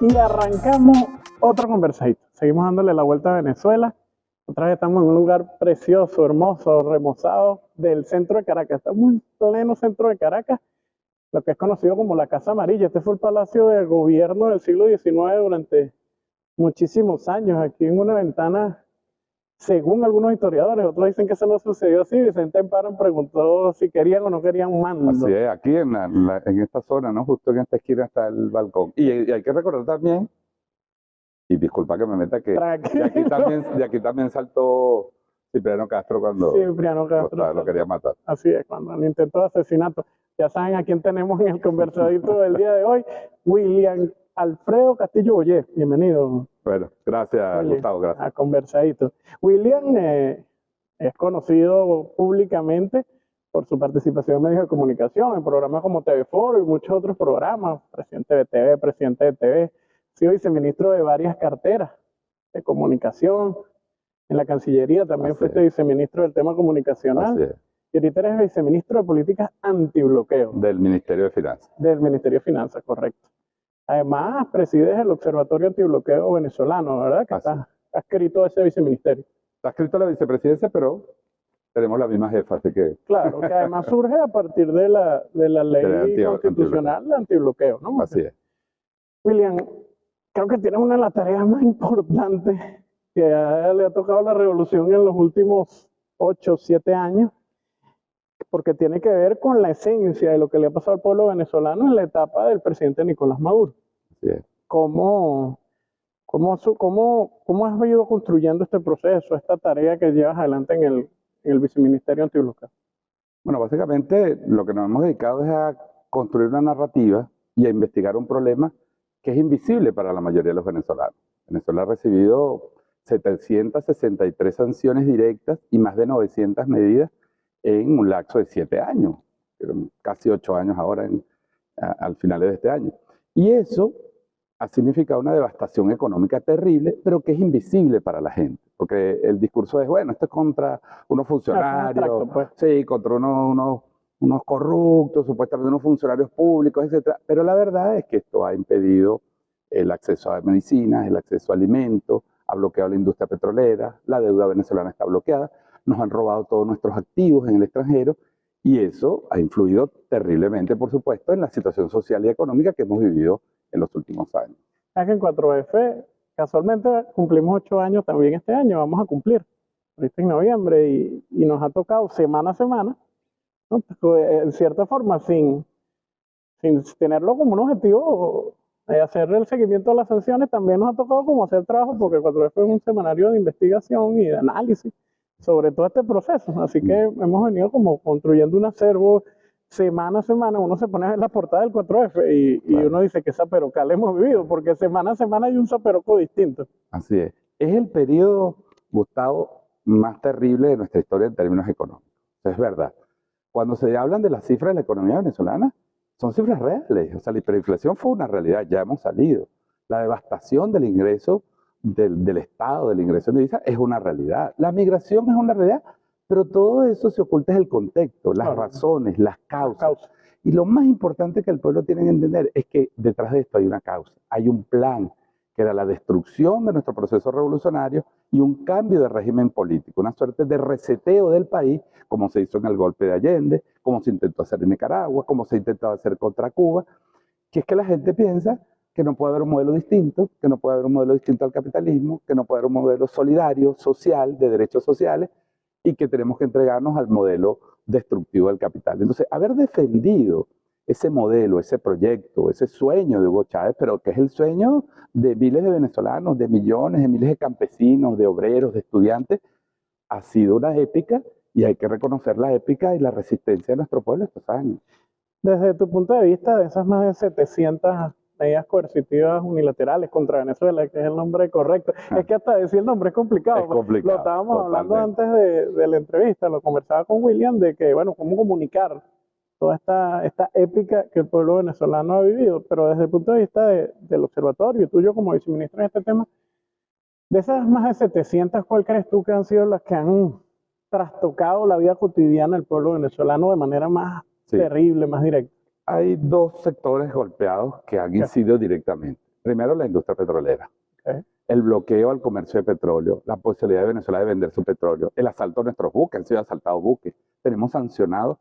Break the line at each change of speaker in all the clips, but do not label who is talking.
Y arrancamos otro conversadito. Seguimos dándole la vuelta a Venezuela. Otra vez estamos en un lugar precioso, hermoso, remozado del centro de Caracas. Estamos en pleno centro de Caracas, lo que es conocido como la Casa Amarilla. Este fue el palacio de gobierno del siglo XIX durante muchísimos años. Aquí en una ventana, según algunos historiadores, otros dicen que eso no sucedió así. Vicente Amparo preguntó si querían o no querían mando.
Así es, aquí en esta zona, ¿no? Justo en esta esquina está el balcón. Y hay que recordar también, y disculpa que me meta, que de aquí también saltó Cipriano Castro cuando
Cipriano Castro
lo quería matar.
Así es, cuando el intento de asesinato. Ya saben a quién tenemos en el conversadito del día de hoy, William Alfredo Castillo Boyé. Bienvenido.
Bueno, gracias,
William,
Gustavo, gracias.
A conversadito. William es conocido públicamente por su participación en medios de comunicación, en programas como TV Foro y muchos otros programas, presidente de TV, presidente de TV, ha sido viceministro de varias carteras de comunicación, en la Cancillería también fuiste viceministro del tema comunicacional.
Así es.
Y ahorita eres viceministro de Políticas Antibloqueo.
Del Ministerio de Finanzas.
Del Ministerio de Finanzas, correcto. Además, presides el Observatorio Antibloqueo venezolano, ¿verdad? Que está adscrito a ese viceministerio.
Está adscrito a la vicepresidencia, pero tenemos la misma jefa, así que...
Claro, que además surge a partir de la ley constitucional de antibloqueo, ¿no?
Así es.
William, creo que tienes una de las tareas más importantes que le ha tocado a la revolución en los últimos 8 o 7 años, porque tiene que ver con la esencia de lo que le ha pasado al pueblo venezolano en la etapa del presidente Nicolás Maduro.
Así es.
¿Cómo has ido construyendo este proceso, esta tarea que llevas adelante en el viceministerio antibloqueo?
Bueno, básicamente lo que nos hemos dedicado es a construir una narrativa y a investigar un problema que es invisible para la mayoría de los venezolanos. Venezuela ha recibido 763 sanciones directas y más de 900 medidas en un lapso de 7 años, casi 8 años ahora al final de este año. Y eso ha significado una devastación económica terrible, pero que es invisible para la gente, porque el discurso es, bueno, esto es contra unos funcionarios, sí, contra unos corruptos, supuestamente unos funcionarios públicos, etc. Pero la verdad es que esto ha impedido el acceso a medicinas, el acceso a alimentos, ha bloqueado la industria petrolera, la deuda venezolana está bloqueada, nos han robado todos nuestros activos en el extranjero y eso ha influido terriblemente, por supuesto, en la situación social y económica que hemos vivido en los últimos años.
Es que en 4F, casualmente cumplimos 8 años también este año, vamos a cumplir, ahorita en noviembre, y nos ha tocado semana a semana, ¿no? En cierta forma, sin tenerlo como un objetivo, hacer el seguimiento de las sanciones, también nos ha tocado como hacer trabajo, porque 4F es un semanario de investigación y de análisis sobre todo este proceso, así que hemos venido como construyendo un acervo semana a semana. Uno se pone a ver la portada del 4F y uno dice que zaperocal hemos vivido, porque semana a semana hay un zaperoco distinto.
Así es. Es el periodo, Gustavo, más terrible de nuestra historia en términos económicos. Es verdad. Cuando se hablan de las cifras de la economía venezolana, son cifras reales. O sea, la hiperinflación fue una realidad, ya hemos salido. La devastación del ingreso del Estado, del ingreso en divisas, es una realidad. La migración es una realidad, pero todo eso se oculta en el contexto, las razones, las causas. Y lo más importante que el pueblo tiene que entender es que detrás de esto hay una causa, hay un plan, que era la destrucción de nuestro proceso revolucionario y un cambio de régimen político, una suerte de reseteo del país, como se hizo en el golpe de Allende, como se intentó hacer en Nicaragua, como se intentó hacer contra Cuba, que es que la gente piensa que no puede haber un modelo distinto, que no puede haber un modelo distinto al capitalismo, que no puede haber un modelo solidario, social, de derechos sociales, y que tenemos que entregarnos al modelo destructivo del capital. Entonces, haber defendido ese modelo, ese proyecto, ese sueño de Hugo Chávez, pero que es el sueño de miles de venezolanos, de millones, de miles de campesinos, de obreros, de estudiantes, ha sido una épica y hay que reconocer la épica y la resistencia de nuestro pueblo estos años.
Desde tu punto de vista, de esas más de 700 medidas coercitivas unilaterales contra Venezuela, que es el nombre correcto. Es que hasta decir el nombre es complicado.
Es complicado.
Lo estábamos hablando antes de la entrevista, lo conversaba con William, de que, bueno, cómo comunicar toda esta épica que el pueblo venezolano ha vivido, pero desde el punto de vista del observatorio y tuyo como viceministro en este tema, de esas más de 700, ¿cuál crees tú que han sido las que han trastocado la vida cotidiana del pueblo venezolano de manera más terrible, más directa?
Hay 2 sectores golpeados que han incidido directamente. Primero, la industria petrolera.
Ok.
El bloqueo al comercio de petróleo, la posibilidad de Venezuela de vender su petróleo, el asalto a nuestros buques, han sido asaltados buques. Tenemos sancionados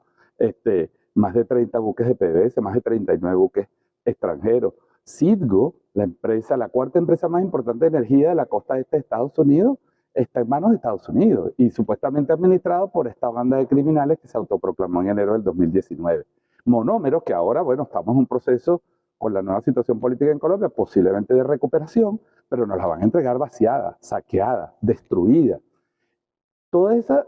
más de 30 buques de PDVSA, más de 39 buques extranjeros. Citgo, la empresa, la cuarta empresa más importante de energía de la costa este de Estados Unidos, está en manos de Estados Unidos y supuestamente administrado por esta banda de criminales que se autoproclamó en enero del 2019. Monómeros que ahora, bueno, estamos en un proceso con la nueva situación política en Colombia, posiblemente de recuperación, pero nos la van a entregar vaciada, saqueada, destruida. Toda esa,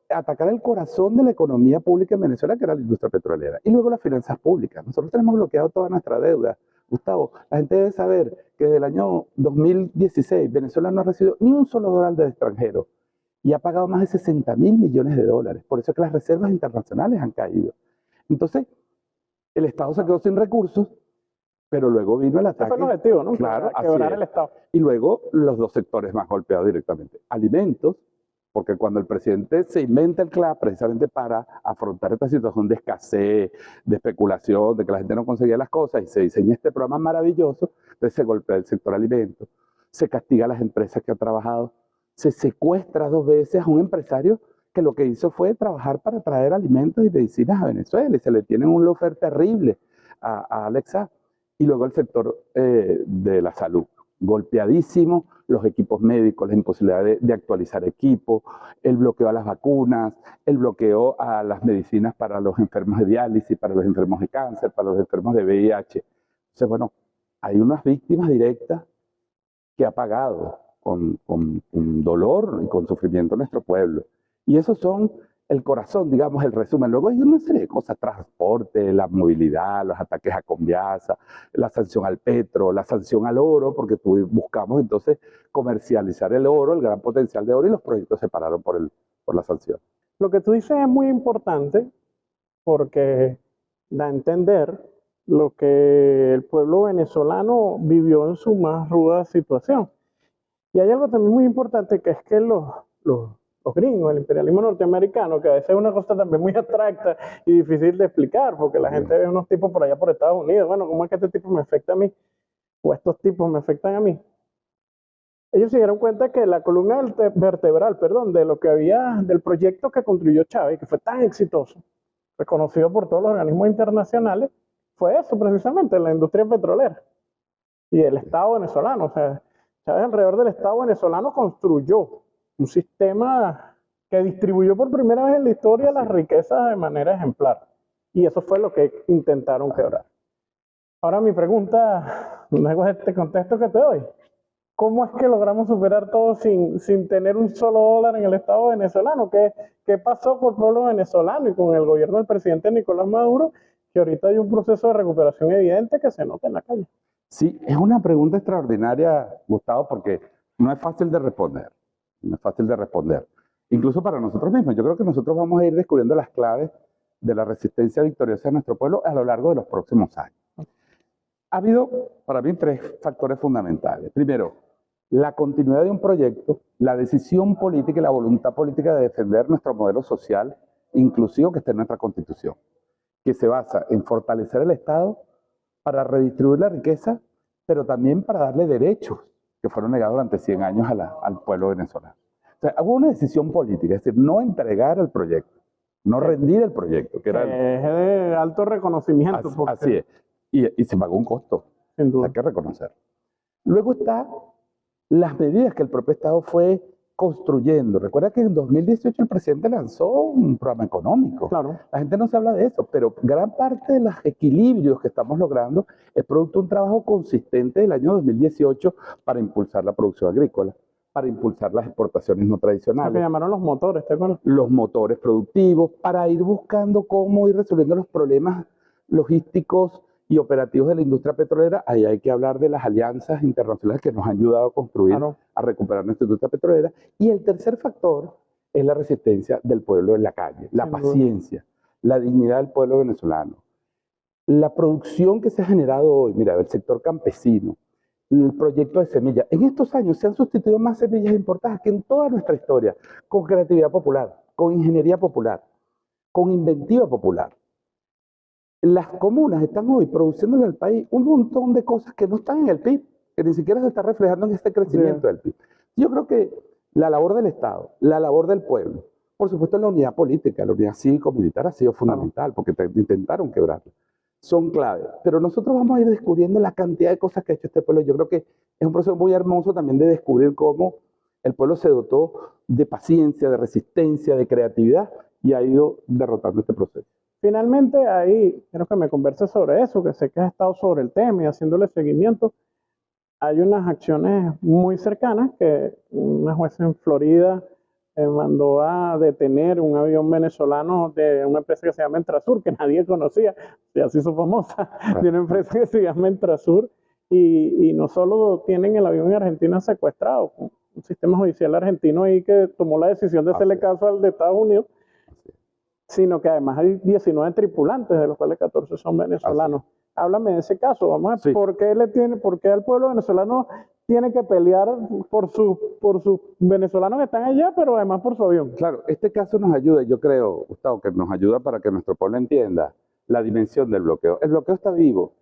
atacar el corazón de la economía pública en Venezuela, que era la industria petrolera. Y luego las finanzas públicas. Nosotros tenemos bloqueado toda nuestra deuda. Gustavo, la gente debe saber que desde el año 2016 Venezuela no ha recibido ni un solo dólar del extranjero y ha pagado más de 60.000 millones de dólares. Por eso es que las reservas internacionales han caído. Entonces, el Estado se quedó sin recursos, pero luego vino el ataque.
Ese fue el objetivo, ¿no?
Claro,
quebrar el Estado.
Y luego los dos sectores más golpeados directamente. Alimentos, porque cuando el presidente se inventa el CLAP precisamente para afrontar esta situación de escasez, de especulación, de que la gente no conseguía las cosas, y se diseña este programa maravilloso, entonces se golpea el sector alimentos, se castiga a las empresas que han trabajado, se secuestra 2 veces a un empresario que lo que hizo fue trabajar para traer alimentos y medicinas a Venezuela, y se le tiene un lofer terrible a Alexa. Y luego el sector de la salud, golpeadísimo, los equipos médicos, la imposibilidad de actualizar equipos, el bloqueo a las vacunas, el bloqueo a las medicinas para los enfermos de diálisis, para los enfermos de cáncer, para los enfermos de VIH. Entonces, bueno, hay unas víctimas directas que ha pagado con dolor y con sufrimiento nuestro pueblo. Y esos son el corazón, digamos, el resumen. Luego hay una serie de cosas, transporte, la movilidad, los ataques a Conviasa, la sanción al petro, la sanción al oro, porque buscamos entonces comercializar el oro, el gran potencial de oro, y los proyectos se pararon por la sanción.
Lo que tú dices es muy importante porque da a entender lo que el pueblo venezolano vivió en su más ruda situación. Y hay algo también muy importante, que es que los gringos, el imperialismo norteamericano, que a veces es una cosa también muy abstracta y difícil de explicar, porque la gente ve unos tipos por allá por Estados Unidos, bueno, ¿cómo es que este tipo me afecta a mí? O estos tipos me afectan a mí. Ellos se dieron cuenta que la columna vertebral, de lo que había, del proyecto que construyó Chávez, que fue tan exitoso, reconocido por todos los organismos internacionales, fue eso precisamente, la industria petrolera y el Estado venezolano. O sea, Chávez alrededor del Estado venezolano construyó un sistema que distribuyó por primera vez en la historia las riquezas de manera ejemplar. Y eso fue lo que intentaron quebrar. Ahora mi pregunta, luego de este contexto que te doy, ¿cómo es que logramos superar todo sin tener un solo dólar en el Estado venezolano? ¿Qué pasó con el pueblo venezolano y con el gobierno del presidente Nicolás Maduro, que ahorita hay un proceso de recuperación evidente que se nota en la calle?
Sí, es una pregunta extraordinaria, Gustavo, porque no es fácil de responder. No es fácil de responder. Incluso para nosotros mismos. Yo creo que nosotros vamos a ir descubriendo las claves de la resistencia victoriosa de nuestro pueblo a lo largo de los próximos años. Ha habido, para mí, 3 factores fundamentales. Primero, la continuidad de un proyecto, la decisión política y la voluntad política de defender nuestro modelo social inclusivo que está en nuestra Constitución, que se basa en fortalecer el Estado para redistribuir la riqueza, pero también para darle derechos que fueron negados durante 100 años al pueblo venezolano. O sea, hubo una decisión política, es decir, no entregar el proyecto, no rendir el proyecto. Que
es de alto reconocimiento.
Así es, y se pagó un costo,
sin duda.
Hay que reconocer. Luego está las medidas que el propio Estado fue construyendo. Recuerda que en 2018 el presidente lanzó un programa económico.
Claro.
La gente no se habla de eso, pero gran parte de los equilibrios que estamos logrando es producto de un trabajo consistente del año 2018 para impulsar la producción agrícola, para impulsar las exportaciones no tradicionales.
Lo que llamaron los motores, ¿te acuerdas?
Los motores productivos, para ir buscando cómo ir resolviendo los problemas logísticos y operativos de la industria petrolera. Ahí hay que hablar de las alianzas internacionales que nos han ayudado a construir, a recuperar nuestra industria petrolera. Y el tercer factor es la resistencia del pueblo en la calle, la paciencia, la dignidad del pueblo venezolano. La producción que se ha generado hoy, mira, el sector campesino, el proyecto de semillas. En estos años se han sustituido más semillas importadas que en toda nuestra historia, con creatividad popular, con ingeniería popular, con inventiva popular. Las comunas están hoy produciendo en el país un montón de cosas que no están en el PIB. que ni siquiera se está reflejando en este crecimiento del PIB. Yo creo que la labor del Estado, la labor del pueblo, por supuesto la unidad política, la unidad cívico-militar ha sido fundamental porque intentaron quebrarla, son clave. Pero nosotros vamos a ir descubriendo la cantidad de cosas que ha hecho este pueblo. Yo creo que es un proceso muy hermoso también de descubrir cómo el pueblo se dotó de paciencia, de resistencia, de creatividad y ha ido derrotando este proceso.
Finalmente, ahí quiero que me converses sobre eso, que sé que has estado sobre el tema y haciéndole seguimiento. Hay unas acciones muy cercanas que una jueza en Florida mandó a detener un avión venezolano de una empresa que se llama Entrasur, que nadie conocía, ya se hizo famosa, de una empresa que se llama Entrasur, y no solo tienen el avión en Argentina secuestrado, un sistema judicial argentino ahí que tomó la decisión de hacerle caso al de Estados Unidos, sino que además hay 19 tripulantes, de los cuales 14 son venezolanos. Háblame de ese caso, vamos a ver por qué el pueblo venezolano tiene que pelear por sus venezolanos que están allá, pero además por su avión.
Claro, este caso nos ayuda, yo creo, Gustavo, que nos ayuda para que nuestro pueblo entienda la dimensión del bloqueo. El bloqueo está vivo.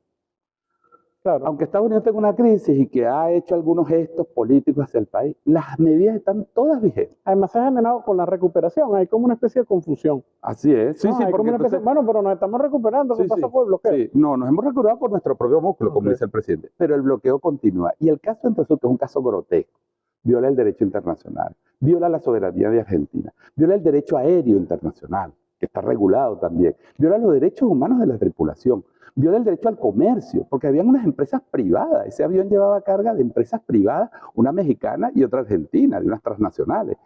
Claro. Aunque Estados Unidos tenga una crisis y que ha hecho algunos gestos políticos hacia el país, las medidas están todas vigentes.
Además se ha generado con la recuperación, hay como una especie de confusión.
Así es, sí,
no,
sí.
Porque entonces, bueno, pero nos estamos recuperando, ¿qué pasa con el bloqueo?
Sí, no, nos hemos recuperado por nuestro propio músculo, como dice el presidente, pero el bloqueo continúa. Y el caso de Entrasur, que es un caso grotesco, viola el derecho internacional, viola la soberanía de Argentina, viola el derecho aéreo internacional, que está regulado también, viola los derechos humanos de la tripulación, viola el derecho al comercio, porque habían unas empresas privadas, ese avión llevaba carga de empresas privadas, una mexicana y otra argentina, de unas transnacionales.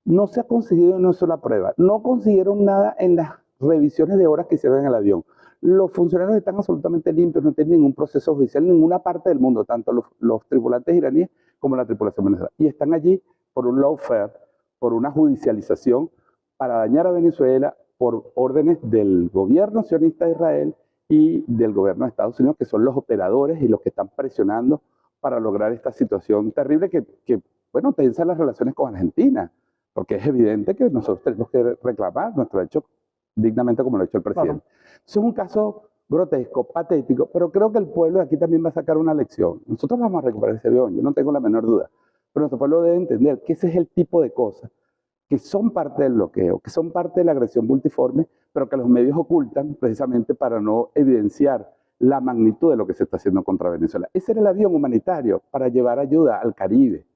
No se ha conseguido una sola prueba, no consiguieron nada en las revisiones de horas que hicieron en el avión. Los funcionarios están absolutamente limpios, no tienen ningún proceso judicial en ninguna parte del mundo, tanto los tripulantes iraníes como la tripulación venezolana. Y están allí por un lawfare, por una judicialización para dañar a Venezuela por órdenes del gobierno sionista de Israel y del gobierno de Estados Unidos, que son los operadores y los que están presionando para lograr esta situación terrible que bueno, tensa las relaciones con Argentina, porque es evidente que nosotros tenemos que reclamar nuestro derecho dignamente como lo ha hecho el presidente. Claro. Es un caso grotesco, patético, pero creo que el pueblo de aquí también va a sacar una lección. Nosotros vamos a recuperar ese avión, yo no tengo la menor duda, pero nuestro pueblo debe entender que ese es el tipo de cosas que son parte del bloqueo, que son parte de la agresión multiforme, pero que los medios ocultan precisamente para no evidenciar la magnitud de lo que se está haciendo contra Venezuela. Ese era el avión humanitario para llevar ayuda al Caribe,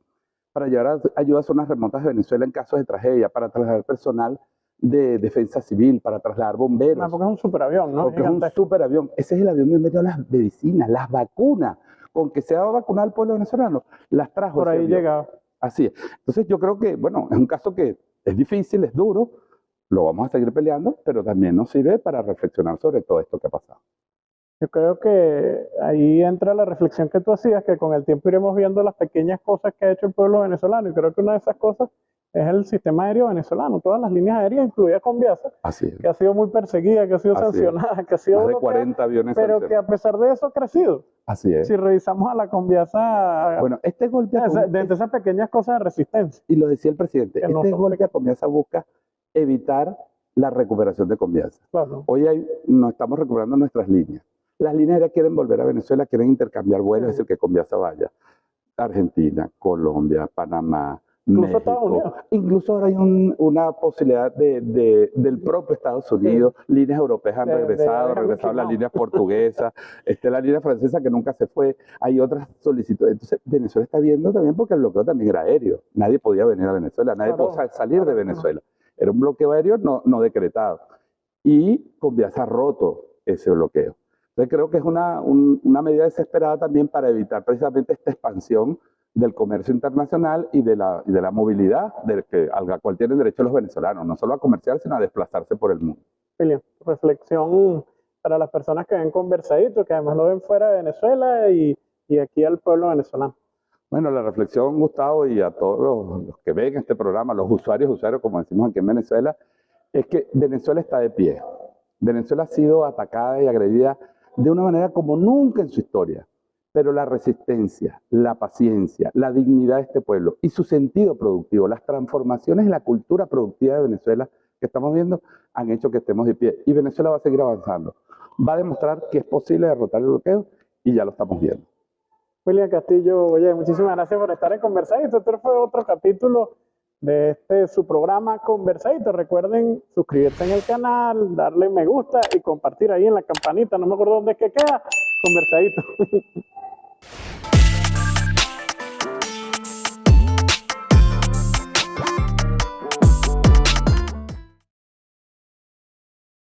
para llevar ayuda a zonas remotas de Venezuela en casos de tragedia, para trasladar personal de defensa civil, para trasladar bomberos.
No, porque es un superavión, ¿no?
Porque es un superavión. Ese es el avión de medio de las medicinas, las vacunas, con que se va a vacunar al pueblo venezolano, las trajo.
Por ahí llega.
Así es. Entonces yo creo que, bueno, es un caso que es difícil, es duro, lo vamos a seguir peleando, pero también nos sirve para reflexionar sobre todo esto que ha pasado.
Yo creo que ahí entra la reflexión que tú hacías, que con el tiempo iremos viendo las pequeñas cosas que ha hecho el pueblo venezolano, y creo que una de esas cosas es el sistema aéreo venezolano, todas las líneas aéreas, incluida Conviasa, que ha sido muy perseguida, que ha sido sancionada, que ha sido
más de 40 aviones
pero que a pesar de eso ha crecido.
Así es.
Si revisamos a la Conviasa,
bueno, este golpe
de esas pequeñas cosas de resistencia.
Y lo decía el presidente,
que
este golpe a Conviasa busca evitar la recuperación de Conviasa.
Claro.
Hoy nos estamos recuperando nuestras líneas. Las líneas aéreas quieren volver a Venezuela, quieren intercambiar vuelos, es decir, que Conviasa vaya. Argentina, Colombia, Panamá,
incluso
México. Incluso ahora hay una posibilidad del propio Estados Unidos. Sí. Líneas europeas han regresado las líneas portuguesas, la línea francesa que nunca se fue. Hay otras solicitudes. Entonces, Venezuela está viendo también porque el bloqueo también era aéreo. Nadie podía venir a Venezuela, nadie podía salir de Venezuela. Era un bloqueo aéreo no decretado. Y Conviasa ha roto ese bloqueo. Entonces creo que es una medida desesperada también para evitar precisamente esta expansión del comercio internacional y de la movilidad a la cual tienen derecho los venezolanos, no solo a comerciar, sino a desplazarse por el mundo.
William, reflexión para las personas que ven Conversadito, que además lo ven fuera de Venezuela y aquí al pueblo venezolano.
Bueno, la reflexión, Gustavo, y a todos los que ven este programa, los usuarios, como decimos aquí en Venezuela, es que Venezuela está de pie. Venezuela ha sido atacada y agredida de una manera como nunca en su historia, pero la resistencia, la paciencia, la dignidad de este pueblo y su sentido productivo, las transformaciones en la cultura productiva de Venezuela que estamos viendo, han hecho que estemos de pie. Y Venezuela va a seguir avanzando. Va a demostrar que es posible derrotar el bloqueo y ya lo estamos viendo.
William Castillo, oye, muchísimas gracias por estar en Conversadito. Este fue otro capítulo de su programa Conversadito. Recuerden suscribirse en el canal, darle me gusta y compartir ahí en la campanita. No me acuerdo dónde es que queda. Conversadito.